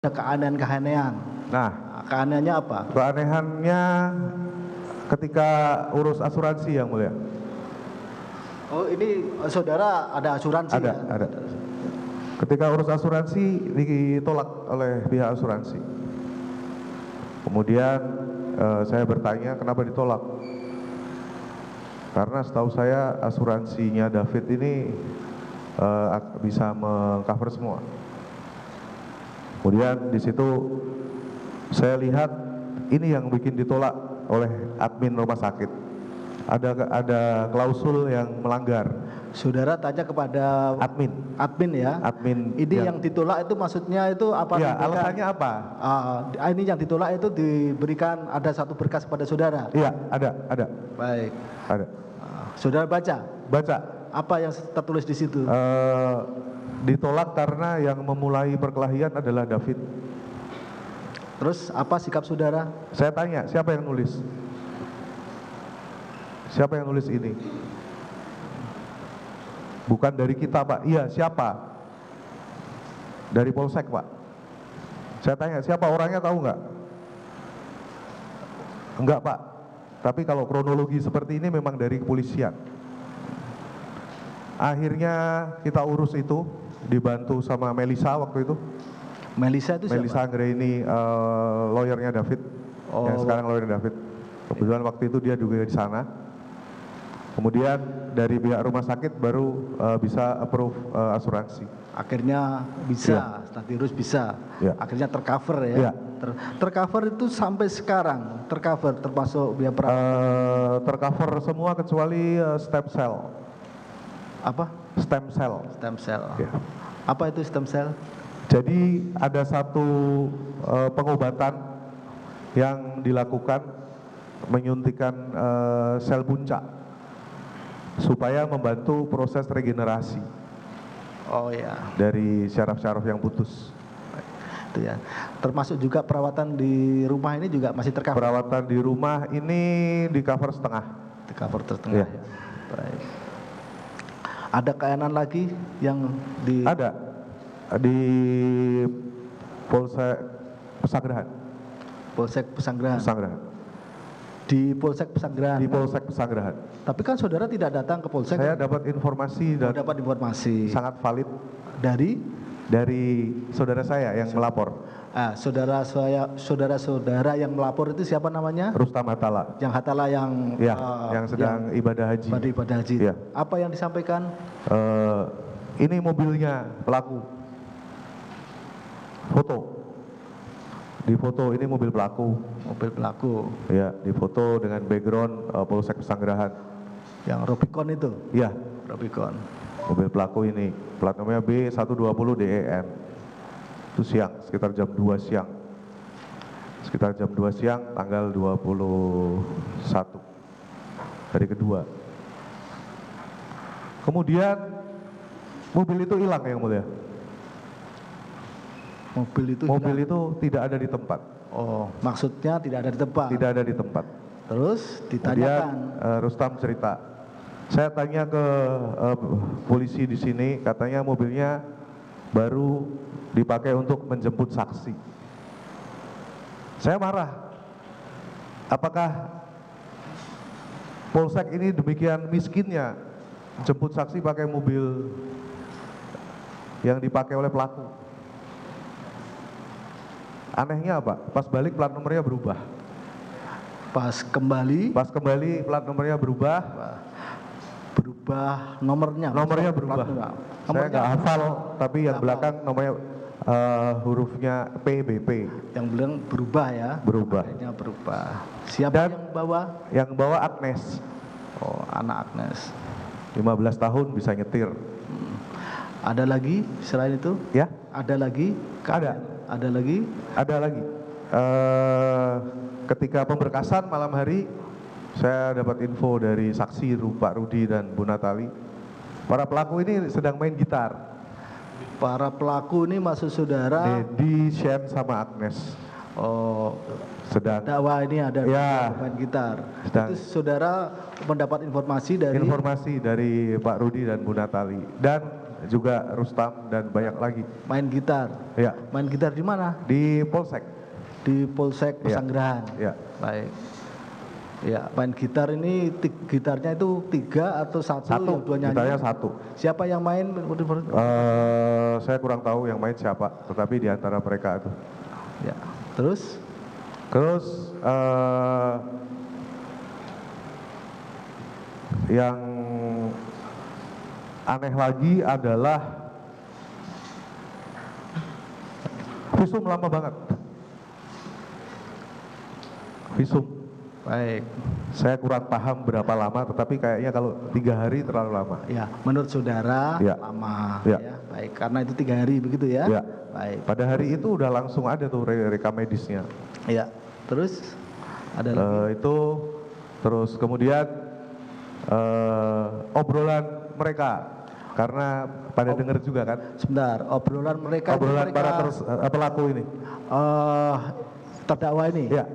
ada keanehan-keanehan. Nah, Keanehannya apa? keanehannya ketika urus asuransi yang mulia. Oh, ini saudara ada asuransi Ada, ya? ada. Ketika urus asuransi ditolak oleh pihak asuransi. Kemudian saya bertanya kenapa ditolak. Karena setahu saya asuransinya David ini bisa mengcover semua. Kemudian di situ saya lihat ini yang bikin ditolak oleh admin rumah sakit. Ada klausul yang melanggar. Saudara tanya kepada admin ya? Admin. Ini yang ditolak itu maksudnya itu apa? Ya, alasannya apa? Ini yang ditolak itu diberikan ada satu berkas pada saudara? Iya, ada. Baik. Ada. Saudara baca? Baca. Apa yang tertulis di situ? Ditolak karena yang memulai perkelahian adalah David. Terus apa sikap saudara? Saya tanya, siapa yang nulis? Siapa yang nulis ini? Bukan dari kita, Pak. Iya, siapa? Dari Polsek, Pak. Saya tanya, siapa orangnya tahu nggak? Enggak, Pak. Tapi kalau kronologi seperti ini memang dari kepolisian. Akhirnya kita urus itu, dibantu sama Melisa waktu itu. Melisa itu siapa? Melisa Anggraini, lawyernya David, yang sekarang lawyernya David. Kebetulan waktu itu dia juga di sana. Kemudian dari pihak rumah sakit baru bisa approve asuransi. Akhirnya bisa, Ya. setelah diurus bisa. Ya. Akhirnya tercover ya. Ya. Tercover itu sampai sekarang tercover termasuk biaya perawatan. Tercover semua kecuali stem cell. Apa? Stem cell. Stem cell. Ya. Apa itu stem cell? Jadi ada satu pengobatan yang dilakukan menyuntikkan sel puncak supaya membantu proses regenerasi. Oh ya. Dari syaraf-syaraf yang putus. Itu ya. Termasuk juga perawatan di rumah ini juga masih tercover. Perawatan di rumah ini di cover setengah. Di cover setengah. Ya. Ya. Baik. Ada keanehan lagi yang di Ada di Polsek Pesanggerahan. Polsek Pesanggerahan. Pesanggerahan. Di Polsek Pesanggerahan. Di Polsek Pesanggerahan. Tapi kan saudara tidak datang ke Polsek. Saya dapat informasi dan dapat informasi sangat valid dari saudara saya yang melapor. Saudara yang melapor itu siapa namanya? Rustam Hatala. Yang Hatala yang Ya, yang sedang ibadah haji. Ibadah haji. Ya. Apa yang disampaikan? Ini mobilnya pelaku. Foto. Di foto ini mobil pelaku. Mobil pelaku. Ya, di foto dengan background Polsek Pesanggerahan. Yang Rubicon itu? Ya. Rubicon. Mobil pelaku ini, plat nomornya B120DEN. Itu siang, sekitar jam 2 siang. Sekitar jam 2 siang, tanggal 21. Hari kedua. Kemudian, mobil itu hilang yang mulia. Mobil itu tidak ada di tempat. Oh, maksudnya tidak ada di tempat? Tidak ada di tempat. Terus ditanyakan? Kemudian Rustam cerita, saya tanya ke polisi di sini, katanya mobilnya baru dipakai untuk menjemput saksi. Saya marah. Apakah Polsek ini demikian miskinnya jemput saksi pakai mobil yang dipakai oleh pelaku? Anehnya apa? Pas balik plat nomornya berubah. Pas kembali plat nomornya berubah. Nomornya berubah. Saya nggak hafal, tapi yang belakang nomornya hurufnya PBP. Yang bilang berubah ya? Berubah. Akhirnya berubah. Siapa yang bawa? Yang bawa Agnes. Oh, anak Agnes. 15 tahun bisa nyetir. Ada lagi selain itu? Ya? Ada lagi? Ada lagi? Ada lagi. Ketika pemberkasan malam hari, saya dapat info dari saksi Pak Rudi dan Bu Natali. Para pelaku ini sedang main gitar. Para pelaku ini maksud saudara? Dedi, Shen, sama Agnes. Oh, sedang. Dakwa ini ada ya, main gitar. Sedang. Itu saudara mendapat informasi dari? Informasi dari Pak Rudi dan Bu Natali. Dan juga Rustam dan banyak lagi. Main gitar. Ya, Main gitar di mana? di Polsek. Di Polsek Ya. Pesanggerahan. Ya. Baik. Ya, main gitar ini gitarnya itu 3 atau satu yang 2 nyanyi? Gitarnya 1. Siapa yang main? Saya kurang tahu yang main siapa, tetapi di antara mereka itu. Ya. Terus yang aneh lagi adalah visum lama banget. Visum. baik. Saya kurang paham berapa lama, tetapi kayaknya kalau 3 hari terlalu lama. Ya, menurut saudara Ya. lama. Ya. Ya, baik. Karena itu 3 hari begitu ya? Ya. Baik. Pada hari itu udah langsung ada tuh rekam medisnya. Ya. Terus ada lagi? Itu terus kemudian obrolan mereka, karena pada dengar juga kan, Sebentar, obrolan mereka obrolan para pelaku ini. Terdakwa ini? Ya.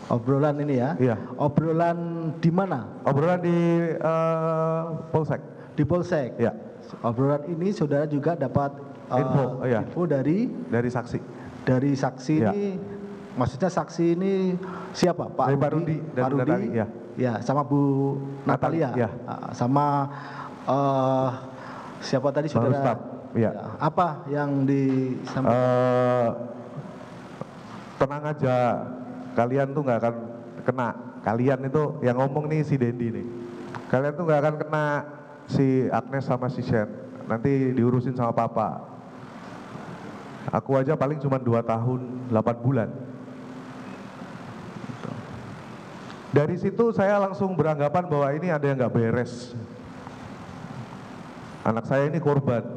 Obrolan ini ya? Iya. Obrolan di mana? Obrolan di Polsek. Di Polsek? Ya. Obrolan ini saudara juga dapat info dari saksi. Dari saksi Ya. ini, maksudnya saksi ini siapa? Dari Pak Rudi dan Pak Bu Rudi, Natali, ya. Ya, sama Bu Natalia, ya. Sama siapa tadi Bang saudara? Rustam, ya. Apa yang disampaikan? Tenang aja, kalian tuh nggak akan kena. Kalian itu yang ngomong nih si Dendi nih. Kalian tuh nggak akan kena si Agnes sama si Shen. Nanti diurusin sama papa. Aku aja paling cuma 2 tahun 8 bulan. Dari situ saya langsung beranggapan bahwa ini ada yang nggak beres. Anak saya ini korban.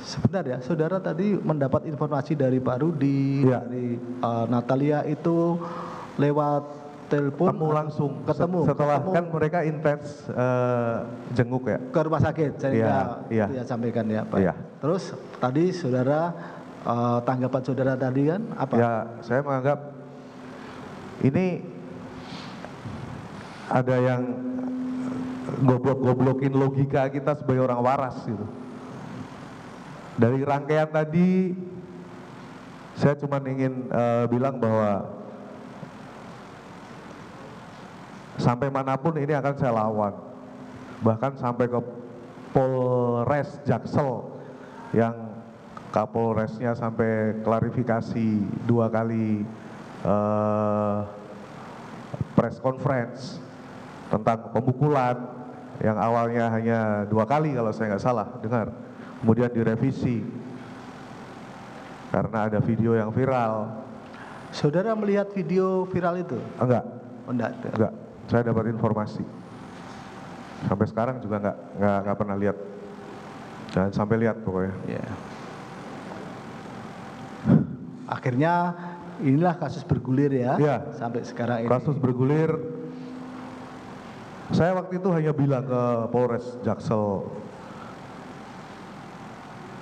Sebentar ya, saudara tadi mendapat informasi dari Pak Rudi, Ya. dari Natalia itu lewat telepon, Ketemu langsung. Setelah ketemu kan mereka intens jenguk ya. ke rumah sakit, sehingga Iya. itu ya sampaikan ya Pak. Iya. Terus tadi saudara tanggapan saudara tadi kan apa? Ya, saya menganggap ini ada yang goblok-goblokin logika kita sebagai orang waras gitu. Dari rangkaian tadi, saya cuma ingin bilang bahwa sampai manapun ini akan saya lawan. Bahkan sampai ke Polres Jaksel yang Kapolresnya sampai klarifikasi 2 kali press conference tentang pemukulan yang awalnya hanya 2 kali kalau saya nggak salah dengar, kemudian direvisi karena ada video yang viral. Saudara melihat video viral itu? Enggak, Oh, enggak. saya dapat informasi. Sampai sekarang juga nggak pernah lihat. Jangan sampai lihat pokoknya. Ya. Akhirnya inilah kasus bergulir ya, Ya. sampai sekarang ini. Kasus bergulir. Saya waktu itu hanya bilang ke Polres Jaksel,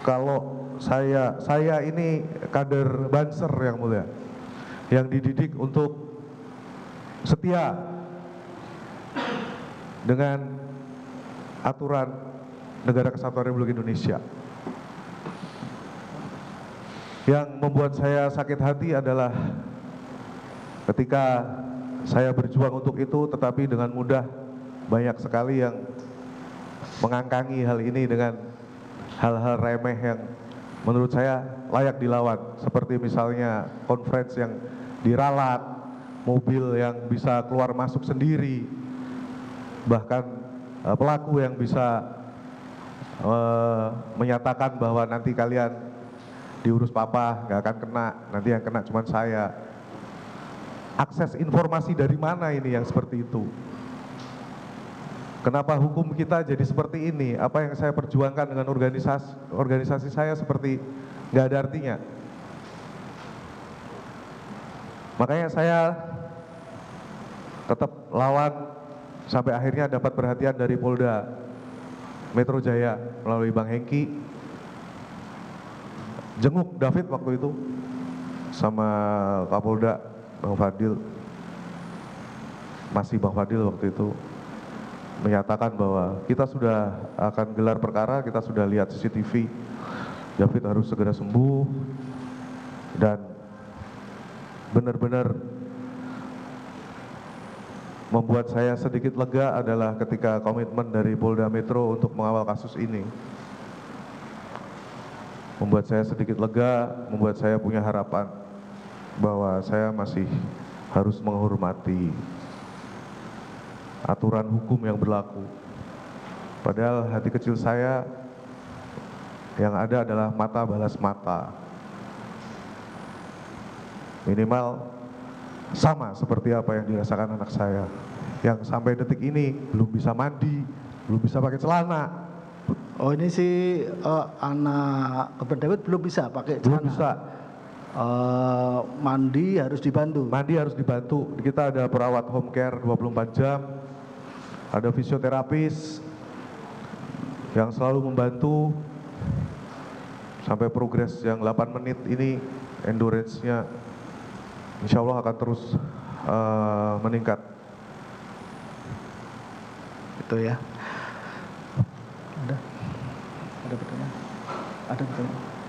kalau saya ini kader Banser yang mulia, yang dididik untuk setia dengan aturan Negara Kesatuan Republik Indonesia. Yang membuat saya sakit hati adalah ketika saya berjuang untuk itu, tetapi dengan mudah banyak sekali yang mengangkangi hal ini dengan hal-hal remeh yang menurut saya layak dilawan, seperti misalnya konferensi yang diralat, mobil yang bisa keluar masuk sendiri, bahkan pelaku yang bisa menyatakan bahwa nanti kalian diurus papa, nggak akan kena, nanti yang kena cuma saya. Akses informasi dari mana ini yang seperti itu? Kenapa hukum kita jadi seperti ini? Apa yang saya perjuangkan dengan organisasi saya seperti nggak ada artinya? Makanya saya tetap lawan sampai akhirnya dapat perhatian dari Polda Metro Jaya melalui Bang Hengki. Jenguk David waktu itu sama Kapolda Bang Fadil, masih Bang Fadil waktu itu. menyatakan bahwa kita sudah akan gelar perkara, kita sudah lihat CCTV, David harus segera sembuh, dan benar-benar membuat saya sedikit lega adalah ketika komitmen dari Polda Metro untuk mengawal kasus ini. Membuat saya sedikit lega, membuat saya punya harapan bahwa saya masih harus menghormati aturan hukum yang berlaku. Padahal hati kecil saya yang ada adalah mata balas mata. Minimal sama seperti apa yang dirasakan anak saya, yang sampai detik ini belum bisa mandi, belum bisa pakai celana. Oh, ini si anak Korban David belum bisa pakai celana? Belum bisa. Mandi harus dibantu? Mandi harus dibantu. Kita ada perawat home care 24 jam, ada fisioterapis yang selalu membantu sampai progres yang 8 menit ini, endurance-nya insya Allah akan terus meningkat. Itu ya. Ada pertanyaan? Ada pertanyaan?